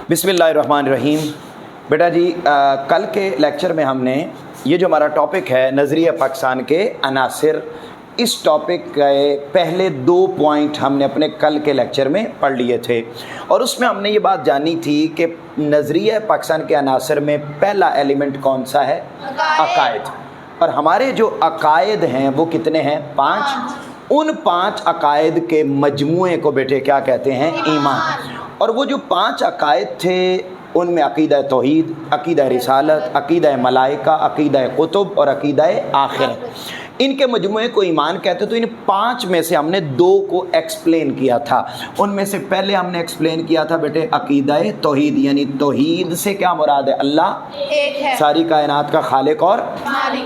बिस्मिल्लाहिर्रहमानिर्रहीम। बेटा जी कल के लेक्चर में हमने ये जो हमारा टॉपिक है नज़रिया पाकिस्तान के अनासिर, इस टॉपिक के पहले 2 पॉइंट हमने अपने कल के लेक्चर में पढ़ लिए थे और उसमें हमने ये बात जानी थी कि नज़रिया पाकिस्तान के अनासिर में पहला एलिमेंट कौन सा है? अकायद। और हमारे जो अकायद हैं वो कितने हैं? 5। उन 5 अकायद के मजमूए को बेटे क्या कहते हैं? ईमान। और वो जो 5 अकायद थे उनमें अकीदा तौहीद, अकीदा रिसालत, अकीदा मलाइका, अकीदा कुतुब और अकीदा आखिरत, इनके मजमूए को ईमान कहते। तो इन 5 में से हमने 2 को एक्सप्लेन किया था। उनमें से पहले हमने एक्सप्लेन किया था बेटे अकीदा तौहीद, यानी तौहीद से क्या मुराद है? अल्लाह एक है, सारी कायनात का खालिक और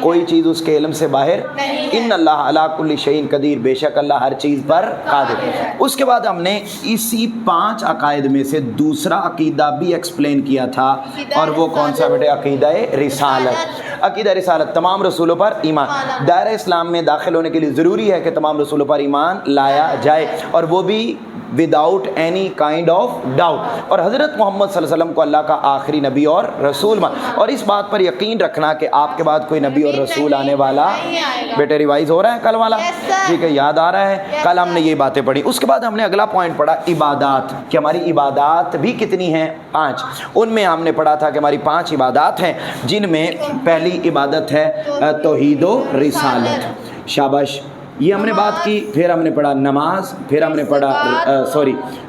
कोई चीज़ उसके इल्म से बाहर नहीं। इन अल्लाह अला कुल्ली शैइन कदीर, बेशक अल्लाह हर चीज़ पर कादिर। उसके बाद हमने इसी 5 अकायद में से दूसरा अकीदा भी एक्सप्लेन किया था और वो कौन सा बेटे? अकीदा रिसालत। अकीदा रिसालत तमाम रसूलों पर ईमान। दायरा इस्लाम में दाखिल होने के लिए ज़रूरी है कि तमाम रसूलों पर ईमान लाया जाए और वो भी without any kind of doubt. और हज़रत मोहम्मद सल्लल्लाहु अलैहि वसल्लम को अल्लाह का आखिरी नबी और रसूल मान, और इस बात पर यकीन रखना कि आपके बाद कोई नबी और रसूल आने वाला। बेटे रिवाइज हो रहा है कल वाला? ठीक है, याद आ रहा है? कल हमने ये बातें पढ़ी। उसके बाद हमने अगला पॉइंट पढ़ा इबादात, कि हमारी इबादात भी कितनी हैं? 5। उनमें हमने पढ़ा था कि हमारी 5 इबादात हैं, जिनमें पहली इबादत है तौहीद व रिसालत। शाबाश, ये हमने बात की। फिर हमने पढ़ा नमाज, फिर हमने पढ़ा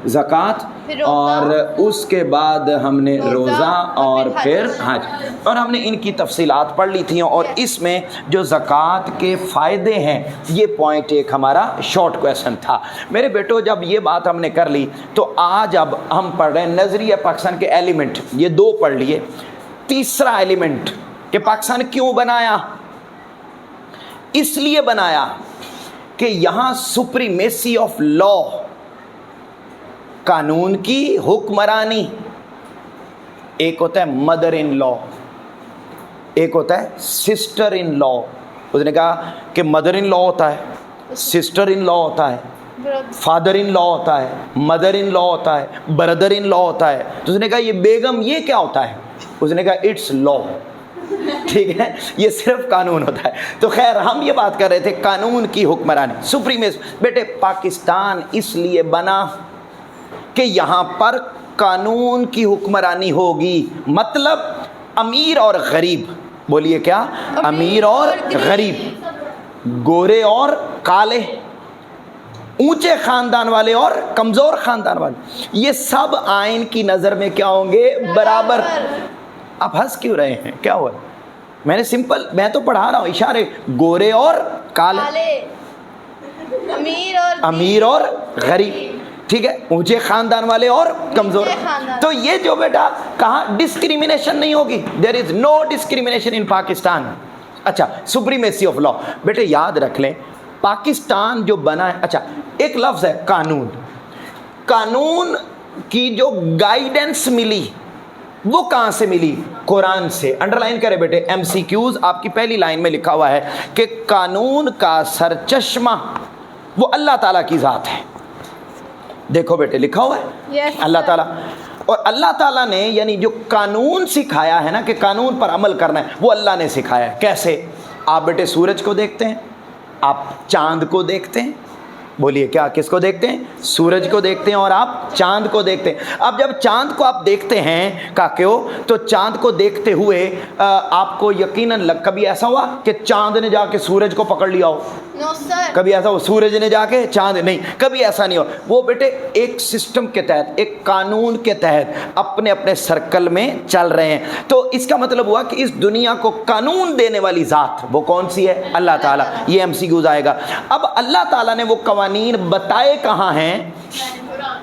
ज़कात, और उसके बाद हमने रोज़ा और फिर हज, और हमने इनकी तफसीलात पढ़ ली थी। और इसमें जो ज़कात के फ़ायदे हैं, ये पॉइंट एक हमारा शॉर्ट क्वेश्चन था। मेरे बेटो जब ये बात हमने कर ली तो आज अब हम पढ़ रहे हैं नज़रिया पाकिस्तान के एलिमेंट। ये 2 पढ़ लिए। तीसरा एलिमेंट कि पाकिस्तान क्यों बनाया? इसलिए बनाया कि यहाँ सुप्रीमेसी ऑफ लॉ, कानून की हुक्मरानी, एक होता है मदर इन लॉ, एक होता है सिस्टर इन लॉ। उसने कहा कि मदर इन लॉ होता है, सिस्टर इन लॉ होता है, फादर इन लॉ होता है, मदर इन लॉ होता है, ब्रदर इन लॉ होता है। तो उसने कहा ये बेगम ये क्या होता है? उसने कहा इट्स लॉ। ठीक है, ये सिर्फ कानून होता है। तो खैर हम ये बात कर रहे थे कानून की हुक्मरानी, सुप्रीमेसी। बेटे पाकिस्तान इसलिए बना कि यहाँ पर कानून की हुक्मरानी होगी, मतलब अमीर और गरीब। बोलिए क्या? अमीर और गरीब, गोरे और काले, ऊंचे खानदान वाले और कमज़ोर खानदान वाले, ये सब आइन की नज़र में क्या होंगे? बराबर। आप हंस क्यों रहे हैं? क्या हुआ? मैंने सिंपल, मैं तो पढ़ा रहा हूँ इशारे। गोरे और काले, अमीर और गरीब, ठीक है, ऊंचे खानदान वाले और कमजोर। तो ये जो बेटा कहा डिस्क्रिमिनेशन नहीं होगी। There is no discrimination in Pakistan. अच्छा, सुप्रीमेसी ऑफ लॉ। बेटे याद रख लें पाकिस्तान जो बना है, अच्छा एक लफ्ज़ है कानून। कानून की जो गाइडेंस मिली वो कहाँ से मिली? कुरान से। अंडरलाइन करें बेटे, MCQs आपकी पहली लाइन में लिखा हुआ है कि कानून का सरचश्मा वो अल्लाह ताला की ज़ात है। देखो बेटे लिखा हुआ है अल्लाह ताला। और अल्लाह ताला ने यानी जो कानून सिखाया है ना कि कानून पर अमल करना है, वो अल्लाह ने सिखाया है। कैसे? आप बेटे सूरज को देखते हैं, आप चांद को देखते हैं। बोलिए क्या? किसको देखते हैं? सूरज को देखते हैं और आप चांद को देखते हैं। अब जब चांद को आप देखते हैं काक्यो, तो चांद को देखते हुए आपको यकीनन कभी ऐसा हुआ कि चांद ने जाके सूरज को पकड़ लिया हो? No sir. कभी ऐसा हो सूरज ने जाके चांद? नहीं, कभी ऐसा नहीं हो। वो बेटे एक सिस्टम के तहत, एक कानून के तहत अपने अपने सर्कल में चल रहे हैं। तो इसका मतलब हुआ कि इस दुनिया को कानून देने वाली ज़ात वो कौन सी है? अल्लाह ताला। ये MCQs आएगा। अब अल्लाह ताला ने वो कवानीन बताए कहाँ हैं?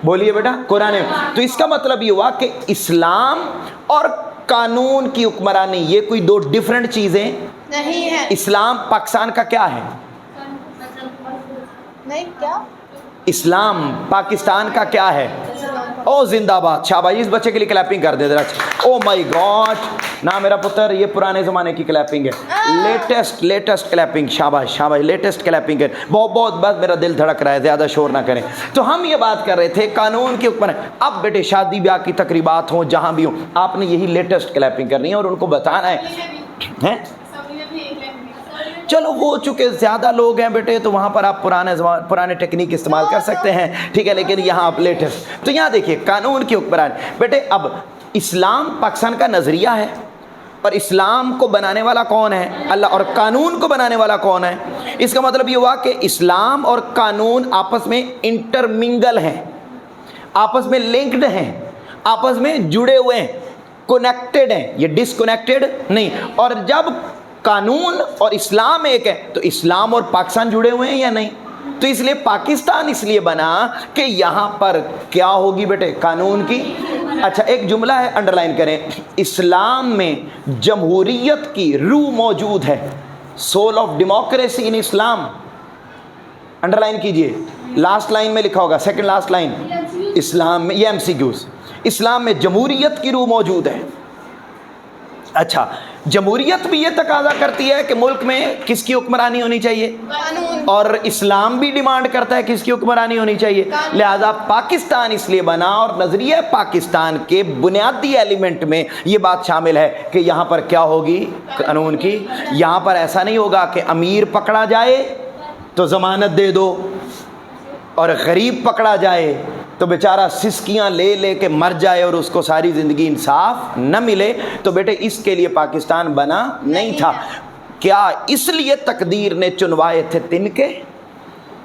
बोलिए बेटा, कुरान में। तो इसका मतलब ये हुआ कि इस्लाम और कानून की हुक्मरानी ये कोई 2 डिफरेंट चीज़ें नहीं है। इस्लाम पाकिस्तान का क्या है? नहीं, क्या? इस्लाम पाकिस्तान का क्या है? ओ जिंदाबाद, शाबाश। इस बच्चे के लिए क्लैपिंग कर दे जरा। ओ माय गॉड, ना मेरा पुत्र, ये पुराने ज़माने की क्लैपिंग है, लेटेस्ट क्लैपिंग, शाबाश शाबाश, लेटेस्ट क्लैपिंग है, बहुत बहुत, बस मेरा दिल धड़क रहा है, ज़्यादा शोर ना करें। तो हम ये बात कर रहे थे कानून के ऊपर। अब बेटे शादी ब्याह की तकरीबात हों, जहाँ भी हो, आपने यही लेटेस्ट क्लैपिंग करनी है और उनको बताना है। चलो हो चुके ज़्यादा लोग हैं बेटे, तो वहाँ पर आप पुराने टेक्निक इस्तेमाल कर सकते हैं, ठीक है, लेकिन यहाँ आप लेटेस्ट। तो यहाँ देखिए कानून के हुक्मरान बेटे। अब इस्लाम पाकिस्तान का नज़रिया है, और इस्लाम को बनाने वाला कौन है? अल्लाह। और कानून को बनाने वाला कौन है? इसका मतलब ये हुआ कि इस्लाम और कानून आपस में इंटरमिंगल हैं, आपस में लिंक्ड हैं, आपस में जुड़े हुए हैं, कनेक्टेड हैं, ये डिसकनेक्टेड नहीं। और जब कानून और इस्लाम एक है, तो इस्लाम और पाकिस्तान जुड़े हुए हैं या नहीं? तो इसलिए पाकिस्तान इसलिए बना कि यहाँ पर क्या होगी बेटे? कानून की। अच्छा, एक जुमला है, अंडरलाइन करें, इस्लाम में जमहूरियत की रूह मौजूद है, soul of democracy in Islam. Underline कीजिए, लास्ट लाइन में लिखा होगा, सेकंड लास्ट लाइन, इस्लाम में, ये एमसीक्यूज, इस्लाम में जमहूरियत की रूह मौजूद है। अच्छा, जमहूरियत भी ये तकाजा करती है कि मुल्क में किसकी हुक्मरानी होनी चाहिए? कानून। और इस्लाम भी डिमांड करता है किसकी हुक्मरानी होनी चाहिए? लिहाजा पाकिस्तान इसलिए बना, और नजरिया पाकिस्तान के बुनियादी एलिमेंट में ये बात शामिल है कि यहाँ पर क्या होगी? कानून की। यहाँ पर ऐसा नहीं होगा कि अमीर पकड़ा जाए तो जमानत दे दो, और गरीब पकड़ा जाए तो बेचारा सिसकियाँ ले के मर जाए और उसको सारी ज़िंदगी इंसाफ न मिले। तो बेटे इसके लिए पाकिस्तान बना नहीं था। क्या इसलिए तकदीर ने चुनवाए थे तिनके?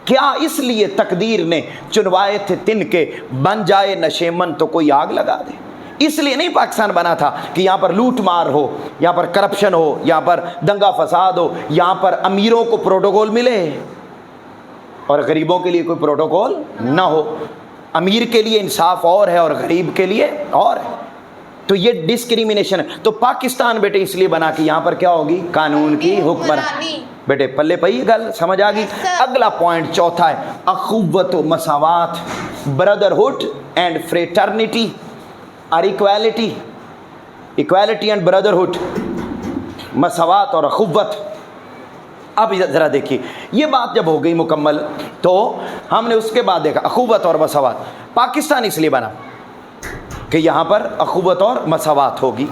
क्या इसलिए तकदीर ने चुनवाए थे तिनके? बन जाए नशेमन तो कोई आग लगा दे। इसलिए नहीं पाकिस्तान बना था कि यहाँ पर लूट मार हो, यहाँ पर करप्शन हो, यहाँ पर दंगा फसाद हो, यहाँ पर अमीरों को प्रोटोकॉल मिले और गरीबों के लिए कोई प्रोटोकॉल ना हो। अमीर के लिए इंसाफ और है और गरीब के लिए और है। तो ये डिस्क्रिमिनेशन है। तो पाकिस्तान बेटे इसलिए बना कि यहाँ पर क्या होगी? कानून की हुक्मरानी। बेटे पल्ले पई गल समझ आ गई। अगला पॉइंट चौथा है, अखुव्वत व मसावात, ब्रदरहुड एंड फ्रेटर्निटी और इक्वालिटी, इक्वालिटी एंड ब्रदरहुड, मसावात और अखुव्वत। अब ज़रा देखिए, ये बात जब हो गई मुकम्मल, तो हमने उसके बाद देखा अखुवत और मसावात। पाकिस्तान इसलिए बना कि यहाँ पर अखुवत और मसावात होगी।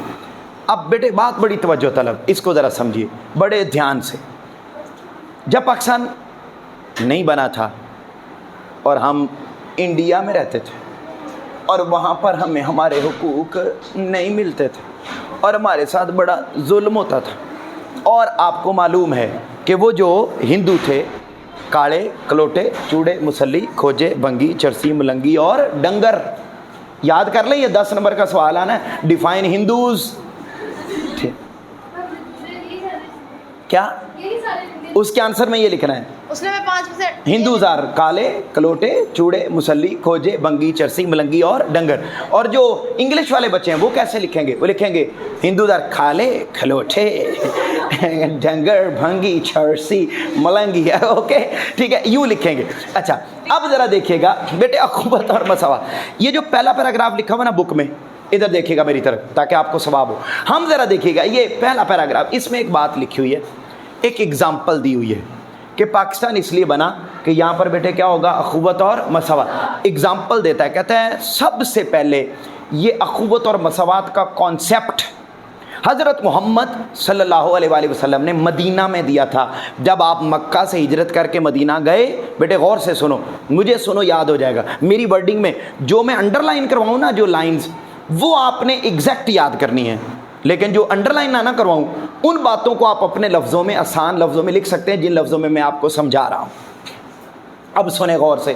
अब बेटे बात बड़ी तवज्जो तलब, इसको ज़रा समझिए बड़े ध्यान से। जब पाकिस्तान नहीं बना था और हम इंडिया में रहते थे, और वहाँ पर हमें हमारे हुकूक नहीं मिलते थे और हमारे साथ बड़ा जुल्म होता था। और आपको मालूम है कि वो जो हिंदू थे, काले, कलोटे, चूड़े, मुसल्ली, खोजे, बंगी, चरसी, मलंगी और डंगर, याद कर लें, ये 10 नंबर का सवाल आना है। डिफाइन हिंदूज, क्या उसके आंसर में ये लिखना है, उसमें 5% हिंदूज आर काले, कलोटे, चूड़े, मुसल्ली, खोजे, बंगी, चरसी, मलंगी और डंगर। और जो इंग्लिश वाले बच्चे हैं वो कैसे लिखेंगे? वो लिखेंगे हिंदूज आर काले, खलोटे, डंगर, भंगी, चरसी, मलंगी। ओके ठीक है, यूँ लिखेंगे। अच्छा, अब ज़रा देखिएगा बेटे अखुवत और मसावात, ये जो पहला पैराग्राफ लिखा हुआ ना बुक में, इधर देखिएगा मेरी तरफ ताकि आपको सवाब हो। हम ज़रा देखिएगा ये पहला पैराग्राफ, इसमें एक बात लिखी हुई है, एक एग्जाम्पल दी हुई है कि पाकिस्तान इसलिए बना कि यहाँ पर बेटे क्या होगा? अखुवत और मसावात। एग्जाम्पल देता है, कहता है सबसे पहले ये अखुवत और मसावात का कॉन्सेप्ट हज़रत मोहम्मद सल्लल्लाहु अलैहि वसल्लम ने मदीना में दिया था। जब आप मक्का से हिजरत करके मदीना गए, बेटे गौर से सुनो, मुझे सुनो, याद हो जाएगा। मेरी वर्डिंग में जो मैं अंडरलाइन करवाऊँ ना, जो लाइन्स, वो आपने एग्जैक्ट याद करनी है, लेकिन जो अंडरलाइन ना करवाऊँ, उन बातों को आप अपने लफ्ज़ों में, आसान लफ्ज़ों में लिख सकते हैं, जिन लफ्ज़ों में मैं आपको समझा रहा हूँ। अब सुने गौर से,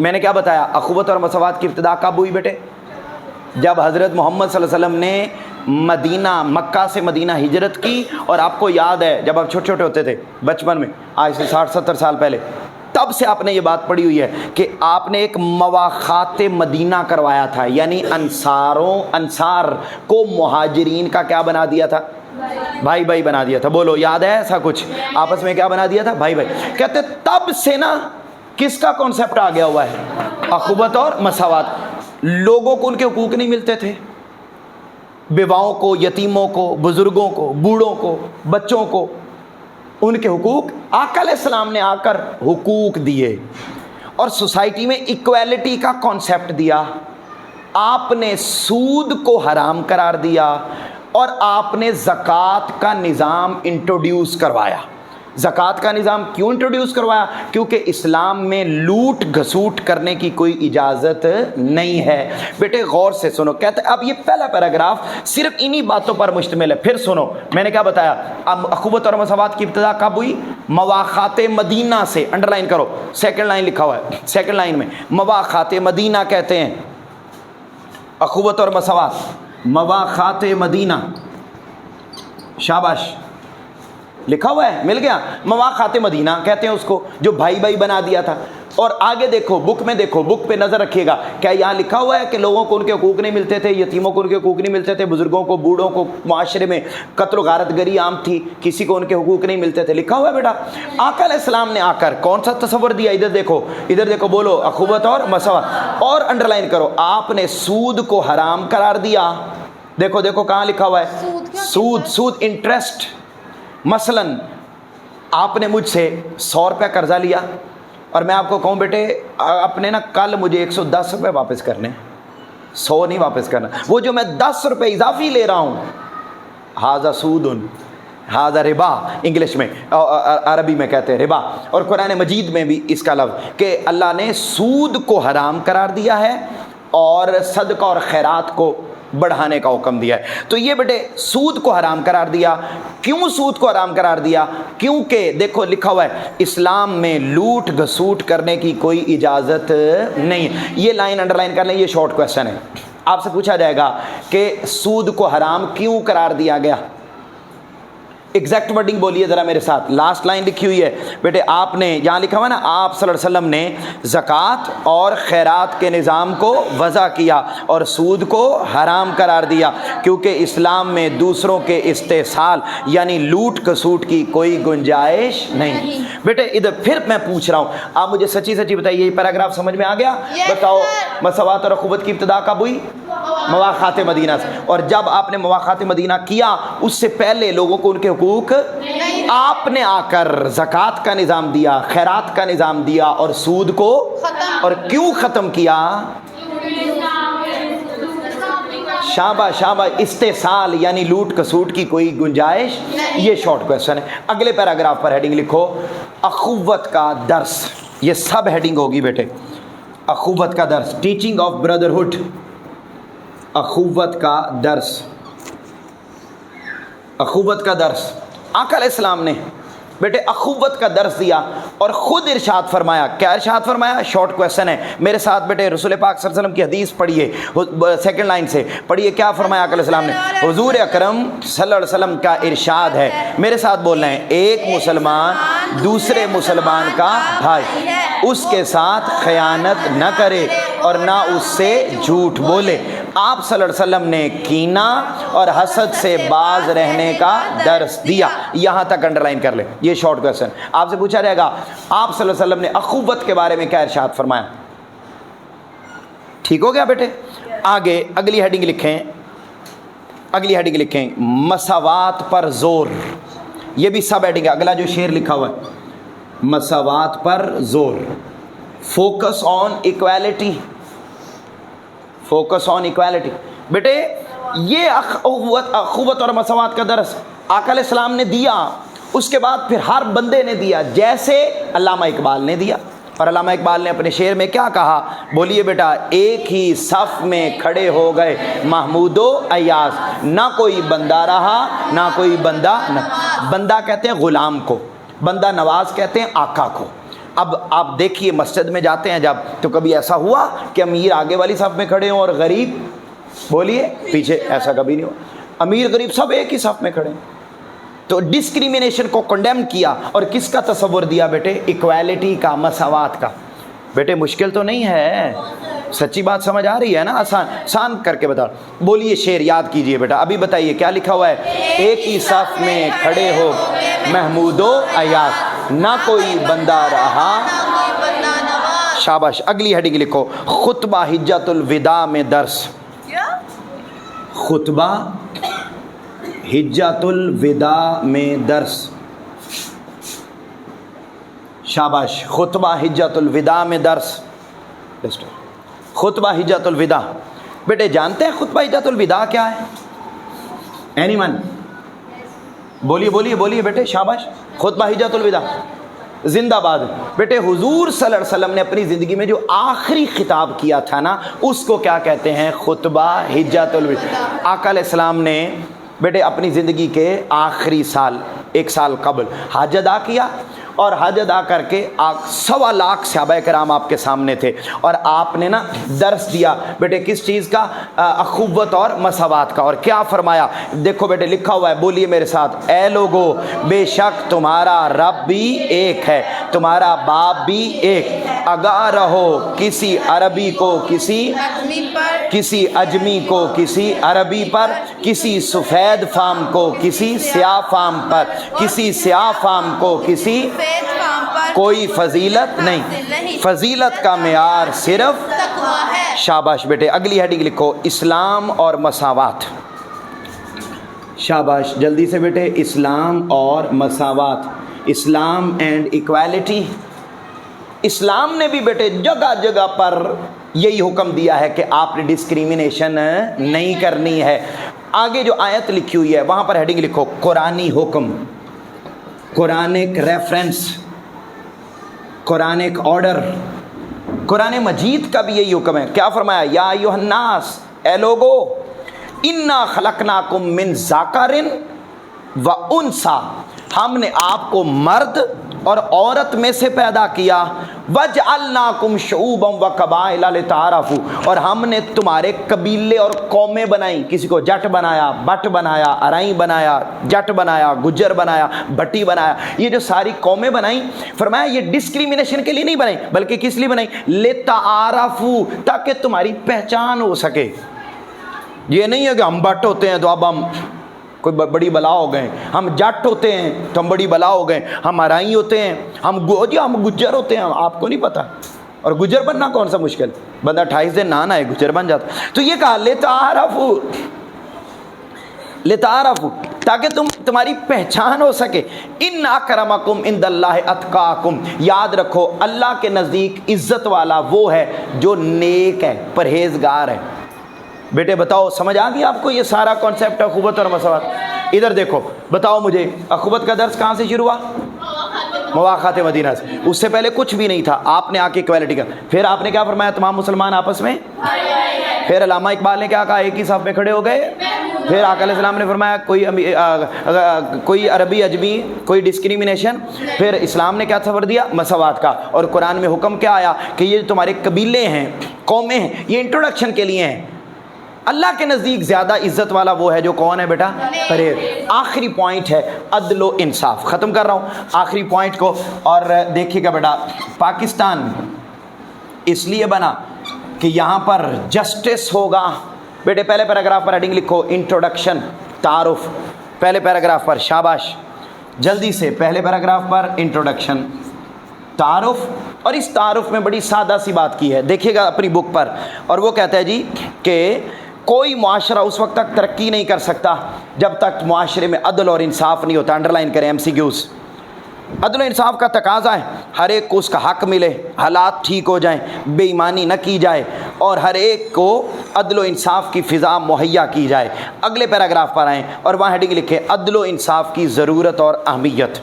मैंने क्या बताया? अखुवत और मसावात की इब्तिदा कब हुई बेटे? जब हज़रत मोहम्मद सल्लल्लाहु अलैहि वसल्लम ने मक्का से मदीना हिजरत की। और आपको याद है जब आप छोटे छोटे होते थे, बचपन में, आज से 60-70 साल पहले, तब से आपने ये बात पढ़ी हुई है कि आपने एक मवाख़ात मदीना करवाया था, यानी अंसार को मुहाजिरीन का क्या बना दिया था? भाई भाई बना दिया था। बोलो याद है ऐसा कुछ? आपस में क्या बना दिया था? भाई भाई। कहते तब से ना किसका कॉन्सेप्ट आ गया हुआ है? अखुवत और मसावात। लोगों को उनके हुकूक नहीं मिलते थे, بیواؤں کو, یتیموں کو, بزرگوں کو, بوڑھوں کو, بچوں کو, ان کے حقوق. آقا علیہ السلام نے آ کر حقوق دیے اور سوسائٹی میں ایکویلٹی کا کانسیپٹ دیا. آپ نے سود کو حرام قرار دیا اور آپ نے زکوٰۃ کا نظام انٹروڈیوس کروایا. زکوٰۃ کا نظام کیوں انٹروڈیوس کروایا؟ کیونکہ اسلام میں لوٹ گھسوٹ کرنے کی کوئی اجازت نہیں ہے. بیٹے غور سے سنو, کہتے ہیں اب یہ پہلا پیراگراف صرف انہی باتوں پر مشتمل ہے. پھر سنو, میں نے کیا بتایا, اب اخوت اور مساوات کی ابتدا کب ہوئی؟ مواخات مدینہ سے. انڈر لائن کرو, سیکنڈ لائن لکھا ہوا ہے, سیکنڈ لائن میں مواخات مدینہ کہتے ہیں. اخوت اور مساوات, مواخات مدینہ, شاباش, لکھا ہوا ہے, مل گیا. مواخات مدینہ کہتے ہیں اس کو, جو بھائی بھائی بنا دیا تھا. اور آگے دیکھو, بک میں دیکھو, بک پہ نظر رکھیے گا, کیا یہاں لکھا ہوا ہے کہ لوگوں کو ان کے حقوق نہیں ملتے تھے, یتیموں کو ان کے حقوق نہیں ملتے تھے, بزرگوں کو, بوڑھوں کو, معاشرے میں قتل و غارت گری عام تھی, کسی کو ان کے حقوق نہیں ملتے تھے؟ لکھا ہوا ہے بیٹا. آقا علیہ السلام نے آ کر کون سا تصور دیا؟ ادھر دیکھو, ادھر دیکھو, بولو اخوت اور مساوات. اور انڈر لائن کرو, آپ نے سود کو حرام قرار دیا. دیکھو دیکھو کہاں لکھا ہوا ہے, سود, سود انٹرسٹ. مثلاً آپ نے مجھ سے 100 روپے قرضہ لیا اور میں آپ کو کہوں بیٹے اپنے نا کل مجھے 110 روپے واپس کرنے, 100 نہیں واپس کرنا, وہ جو میں 10 روپے اضافی لے رہا ہوں, ہاذا سود, ہاذا ربا, انگلش میں, عربی میں کہتے ہیں ربا. اور قرآن مجید میں بھی اس کا لفظ کہ اللہ نے سود کو حرام قرار دیا ہے اور صدقہ اور خیرات کو بڑھانے کا حکم دیا ہے. تو یہ بیٹے سود کو حرام قرار دیا. کیوں سود کو حرام قرار دیا؟ کیونکہ دیکھو لکھا ہوا ہے اسلام میں لوٹ گھسوٹ کرنے کی کوئی اجازت نہیں. یہ لائن انڈر لائن کر لیں, یہ شارٹ کویسچن ہے. آپ سے پوچھا جائے گا کہ سود کو حرام کیوں قرار دیا گیا؟ ایگزیکٹ ورڈنگ بولیے ذرا میرے ساتھ. لاسٹ لائن لکھی ہوئی ہے بیٹے, آپ نے یہاں لکھا ہوا نا, آپ صلی اللہ علیہ وسلم نے زکوٰۃ اور خیرات کے نظام کو وضع کیا اور سود کو حرام قرار دیا کیونکہ اسلام میں دوسروں کے استحصال یعنی لوٹ کسوٹ کی کوئی گنجائش نہیں. بیٹے ادھر پھر میں پوچھ رہا ہوں, آپ مجھے سچی سچی بتائیے, یہ پیراگراف سمجھ میں آ گیا؟ بتاؤ مساوات اور اخوت کی ابتدا کب ہوئی؟ مواخات مدینہ سے. اور جب آپ نے مواخات مدینہ کیا اس سے پہلے لوگوں کو ان کے حقوق, آپ نے آ کر زکوٰۃ کا نظام دیا, خیرات کا نظام دیا اور سود کو, اور کیوں ختم کیا؟ شاباش شاباش, استحصال یعنی لوٹ کسوٹ کی کوئی گنجائش. یہ شارٹ کویسچن ہے. اگلے پیراگراف پر ہیڈنگ لکھو اخوت کا درس. یہ سب ہیڈنگ ہوگی بیٹے, اخوت کا درس, ٹیچنگ آف بردرہڈ, اخوت کا درس, اخوت کا درس. آقا علیہ السلام نے بیٹے اخوت کا درس دیا اور خود ارشاد فرمایا. کیا ارشاد فرمایا؟ شارٹ کویسچن ہے, میرے ساتھ بیٹے رسول پاک صلی اللہ علیہ وسلم کی حدیث پڑھیے, سیکنڈ لائن سے پڑھیے. کیا فرمایا آقا علیہ السلام نے؟ حضور اکرم صلی اللہ علیہ وسلم کا ارشاد ہے, میرے ساتھ بولنا ہے, ایک مسلمان دوسرے مسلمان کا بھائی, اس کے ساتھ خیانت نہ کرے اور نہ اس سے جھوٹ بولے. آپ صلی اللہ علیہ وسلم نے کینہ اور حسد سے باز رہنے کا درس دیا. یہاں تک انڈر لائن کر لیں, یہ شارٹ کویسچن. آپ سے پوچھا جائے گا آپ صلی اللہ علیہ وسلم نے اخوت کے بارے میں کیا ارشاد فرمایا؟ ٹھیک ہو گیا بیٹے. آگے اگلی ہیڈنگ لکھیں, اگلی ہیڈنگ لکھیں مساوات پر زور. یہ بھی سب ہیڈنگ ہے. اگلا جو شعر لکھا ہوا ہے مساوات پر زور, focus on equality, focus on equality. بیٹے یہ اخوت اور مساوات کا درس آقا علیہ السلام نے دیا, اس کے بعد پھر ہر بندے نے دیا, جیسے علامہ اقبال نے دیا. اور علامہ اقبال نے اپنے شعر میں کیا کہا؟ بولیے بیٹا. ایک ہی صف میں کھڑے ہو گئے محمود و ایاز, نہ کوئی بندہ رہا نہ کوئی بندہ نہ. بندہ کہتے ہیں غلام کو, بندہ نواز کہتے ہیں آقا کو. اب آپ دیکھیے مسجد میں جاتے ہیں جب, تو کبھی ایسا ہوا کہ امیر آگے والی صف میں کھڑے ہوں اور غریب بولیے پیچھے؟ ایسا کبھی نہیں ہوا. امیر غریب سب ایک ہی صف میں کھڑے ہیں. تو ڈسکریمنیشن کو کنڈیم کیا اور کس کا تصور دیا بیٹے؟ ایکویلٹی کا, مساوات کا. بیٹے مشکل تو نہیں ہے, سچی بات سمجھ آ رہی ہے نا؟ آسان آسان کر کے بتا. بولیے شعر یاد کیجئے بیٹا. ابھی بتائیے کیا لکھا ہوا ہے؟ ایک ہی صف میں کھڑے ہو محمود و ایاز, نہ کوئی بندہ رہا. شاباش. اگلی ہیڈنگ لکھو خطبہ حجت الوداع میں درس, खुतबा हिज्जतुल विदा में दर्स, शाबाश, खुतबा हिज्जतुल विदा में दर्स, खुतबा हिज्जतुल विदा। बेटे जानते हैं खुतबा हिज्जतुल विदा क्या है? एनीवन? बोलिए बोलिए बोलिए बेटे, शाबाश। खुतबा हिज्जतुल विदा जिंदाबाद। बेटे हुजूर सल्लल्लाहु अलैहि वसल्लम ने अपनी ज़िंदगी में जो आखिरी खिताब किया था ना, उसको क्या कहते हैं? खुतबा हिज्जतुल विदा। आका अलैहिस्सलाम ने बेटे अपनी ज़िंदगी के आखिरी साल, एक साल कबल हज अदा किया, और हज अदा करके 1.25 लाख सहाबा कराम आपके सामने थे, और आपने ना दर्स दिया बेटे किस चीज़ का? अखुव्वत और मसावात का। और क्या फरमाया? देखो बेटे लिखा हुआ है, बोलिए मेरे साथ, ए लोगो बेशक तुम्हारा रब भी एक है, तुम्हारा बाप भी एक, अगा रहो किसी अरबी को किसी अजमी को किसी अरबी पर, किसी सफ़ेद फाम को किसी स्याह फाम पर, किसी स्याह फाम को किसी, कोई फजीलत नहीं, फजीलत का मेयार सिर्फ तकवा है। शाबाश बेटे। अगली हेडिंग लिखो, इस्लाम और मसावात। शाबाश, जल्दी से बेटे, इस्लाम और मसावात, इस्लाम एंड इक्वालिटी। इस्लाम ने भी बेटे जगह जगह पर यही हुक्म दिया है कि आपने डिस्क्रिमिनेशन नहीं करनी है। आगे जो आयत लिखी हुई है वहाँ पर हेडिंग लिखो, कुरानी हुक्म, Quranic reference, Quranic order. Quran Majeed का भी यही हुक्म है। क्या फरमाया? या अय्युहन्नास, ए लोगो, इन्ना खलकनाकुम मिन ज़ाकरिन व उनसा, हमने आपको मर्द और औरत में से पैदा किया, वजअलनाकुम शुऊबन व कबाइला लिताअरफू, और हमने तुम्हारे कबीले और कौमें बनाई। किसी को जट बनाया, बट बनाया, अराई बनाया, जट बनाया, गुज्जर बनाया, भट्टी बनाया। ये जो सारी कौमें बनाई, फरमाया ये डिस्क्रिमिनेशन के लिए नहीं बनाई, बल्कि किस लिए बनाई? लिताअरफू, ताकि तुम्हारी पहचान हो सके। ये नहीं है कि हम बट होते हैं तो अब हम कोई बड़ी बला हो गए, हम जट होते हैं तो हम बड़ी बला हो गए, हम अराई होते हैं, हम गुज्जर होते हैं, आपको नहीं पता। और गुज्जर बनना कौन सा मुश्किल, बंदा 28 दिन ना नहाए गुज्जर बन जाता। तो ये कहा लिताअरफू, ताकि तुम्हारी पहचान हो सके। इन अकरमकुम इंदल्लाहि अतकाकुम, याद रखो अल्लाह के नज़दीक इज़्ज़त वाला वो है जो नेक है, परहेजगार है। बेटे बताओ, समझ आ गया आपको ये सारा कॉन्सेप्ट अखुवत और मसावत? इधर देखो, बताओ मुझे, अखुवत का दर्स कहाँ से शुरू हुआ? मवाक़ात मदीना से। उससे पहले कुछ भी नहीं था, आपने आके इक्वालिटी का, फिर आपने क्या फरमाया? तमाम मुसलमान आपस में। फिर अल्लामा इकबाल ने क्या कहा? एक ही साफ में खड़े हो गए। फिर आका अलैहिस्सलाम ने फरमाया कोई अरबी अजमी, कोई डिस्क्रिमिनेशन। फिर इस्लाम ने क्या खबर दिया? मसावात का। और कुरान में हुक्म क्या आया कि ये तुम्हारे कबीले हैं, कौमें हैं, ये इंट्रोडक्शन के लिए हैं। अल्लाह के नज़दीक ज़्यादा इज़्ज़त वाला वो है जो कौन है बेटा? परहेज। आखिरी पॉइंट है अदल व इंसाफ। ख़त्म कर रहा हूँ आखिरी पॉइंट को, और देखिएगा बेटा, पाकिस्तान इसलिए बना कि यहाँ पर जस्टिस होगा। बेटे पहले पैराग्राफ पर हेडिंग लिखो, इंट्रोडक्शन, तारुफ। पहले पैराग्राफ पर, शाबाश, जल्दी से, पहले पैराग्राफ पर इंट्रोडक्शन, तारुफ। और इस तारुफ में बड़ी सादा सी बात की है, देखिएगा अपनी बुक पर। और वो कहता है जी कि कोई मुआशरा उस वक्त तक तरक्की नहीं कर सकता जब तक मुआशरे में अदल और इंसाफ नहीं होता। अंडरलाइन करें MCQs। अदल और इंसाफ का तकाजा है हर एक को उसका हक मिले, हालात ठीक हो जाएं, बेईमानी न की जाए, और हर एक को अदल और इंसाफ की फ़िज़ा मुहैया की जाए। अगले पैराग्राफ पर आएँ और वहाँ हेडिंग लिखें, अदल और इंसाफ की ज़रूरत और अहमियत।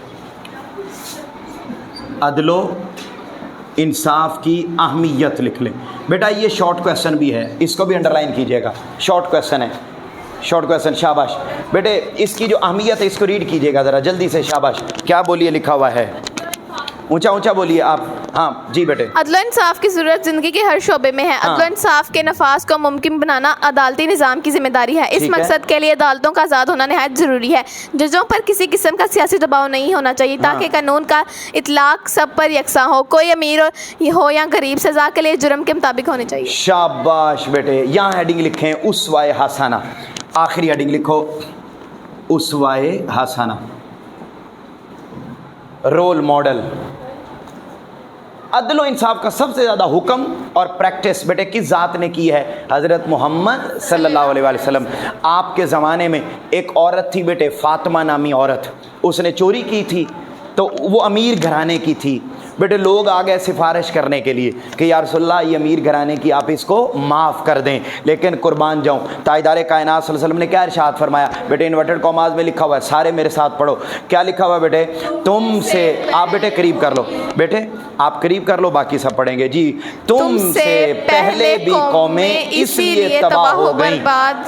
अदल इंसाफ की अहमियत लिख लें। बेटा ये शॉर्ट क्वेश्चन भी है, इसको भी अंडरलाइन कीजिएगा, शॉर्ट क्वेश्चन है, शॉर्ट क्वेश्चन। शाबाश बेटे, इसकी जो अहमियत है इसको रीड कीजिएगा ज़रा जल्दी से। शाबाश, क्या बोलिए लिखा हुआ है? ऊंचा ऊंचा बोलिए आप। हाँ जी बेटे। अदल इंसाफ की ज़रूरत ज़िंदगी के हर शोबे में है। अदल इंसाफ के नफाज को मुमकिन बनाना अदालती निज़ाम की जिम्मेदारी है। इस मकसद के लिए अदालतों का आज़ाद होना नहायत ज़रूरी है। जजों पर किसी किस्म का सियासी दबाव नहीं होना चाहिए ताकि कानून का इतलाक सब पर यकसा हो। कोई अमीर हो या गरीब सज़ा के लिए जुर्म के मुताबिक होनी चाहिए। शाबाश बेटे, यहाँ हेडिंग लिखें उसवाए हसाना। आखिरी हेडिंग लिखो उसवाए हसाना, रोल मॉडल। अदल व इंसाफ का सबसे ज़्यादा हुक्म और प्रैक्टिस बेटे किस ज़ात ने की है? हज़रत मोहम्मद सल्लल्लाहु अलैहि वसल्लम। आपके ज़माने में एक औरत थी बेटे, फातिमा नामी औरत, उसने चोरी की थी, तो वो अमीर घराने की थी बेटे। लोग आ गए सिफारिश करने के लिए कि या रसूलल्लाह ये अमीर घराने की, आप इसको माफ़ कर दें। लेकिन कुर्बान जाऊँ, ताजदार कायनात सल्लल्लाहु अलैहि वसल्लम ने क्या इरशाद फरमाया? बेटे इन्वर्टेड कॉमास में लिखा हुआ है, सारे मेरे साथ पढ़ो। क्या लिखा हुआ है बेटे? तुमसे, आप बेटे करीब कर लो, बेटे आप करीब कर लो, बाकी सब पढ़ेंगे जी। तुमसे पहले भी कौमें इसलिए तबाह हो गई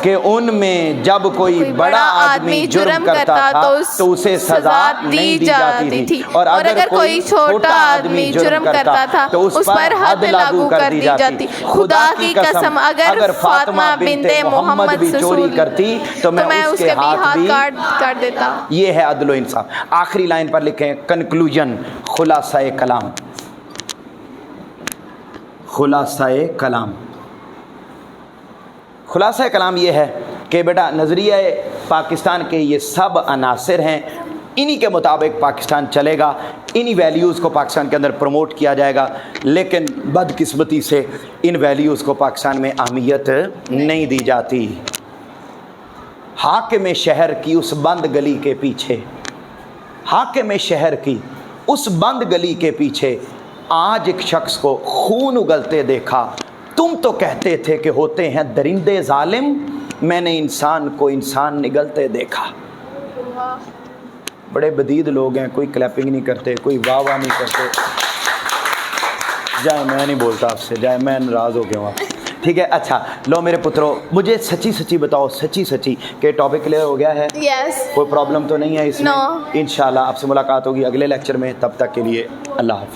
कि उनमें जब कोई बड़ा आदमी जुर्म करता था तो उसे सजा नहीं दी जाती थी, और अगर कोई छोटा आदमी जुर्म करता था तो उस पर हद लागू कर दी जाती। खुदा की कसम अगर फातिमा बिनते मोहम्मद भी चोरी करती तो मैं उसके हाथ भी काट देता। ये है अदल व इंसाफ। आखिरी लाइन पर लिखें कंक्लूजन, खुलासाए कलाम, खुलासाए कलाम। खुलासा कलाम ये है कि बेटा नज़रिया पाकिस्तान के ये सब अनासर हैं, इन्हीं के मुताबिक पाकिस्तान चलेगा, इन्हीं वैल्यूज़ को पाकिस्तान के अंदर प्रमोट किया जाएगा। लेकिन बदकिस्मती से इन वैल्यूज़ को पाकिस्तान में अहमियत नहीं दी जाती। हाकिम शहर की उस बंद गली के पीछे, हाकिम शहर की उस बंद गली के पीछे आज एक शख्स को खून उगलते देखा। तुम तो कहते थे कि होते हैं दरिंदे जालिम, मैंने इंसान को इंसान निगलते देखा। बड़े बदीद लोग हैं, कोई क्लैपिंग नहीं करते, कोई वाह वाह नहीं करते। जाए मैं नहीं बोलता आपसे, जाए मैं नाराज़ हो गया हूँ आपसे, ठीक है। अच्छा लो मेरे पुत्रों, मुझे सच्ची सच्ची बताओ, सच्ची सच्ची कि टॉपिक क्लियर हो गया है? यस। कोई प्रॉब्लम तो नहीं है इसमें? नो। इंशाल्लाह आपसे मुलाकात होगी अगले लेक्चर में, तब तक के लिए अल्लाह हाफ़िज़।